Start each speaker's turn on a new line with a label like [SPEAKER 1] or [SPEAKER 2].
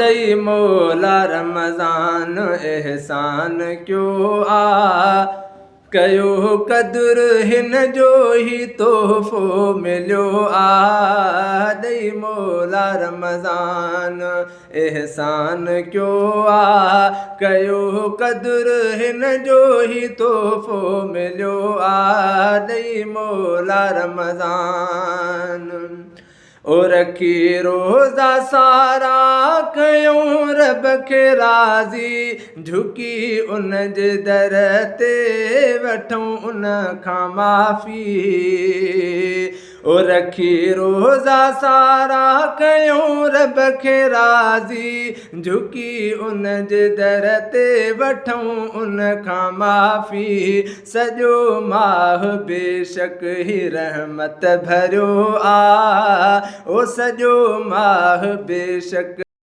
[SPEAKER 1] ॾई मौला रमज़ान एहसान क्यों आ, कयो क़दुरु हिन जो ही तोहफ़ो मिलियो आ। ॾई मौला रमज़ान एहसान क्यों आ, कयो क़दुरु हिन जो ही तोहफ़ो मिलियो आ। ॾई मौला रमज़ान ओ रखी रोज़ा सारा कयूं रब खे राज़ी, झुकी उन जे दर ते वठूं उन खां माफ़ी। ओ रखी रोज़ा सारा कयूं रब खे राज़ी, झुकी उन जे दर ते वठूं उन खां माफ़ी। सॼो माह बेशक ही रहमत भरियो आ, ओ सॼो माह बेशक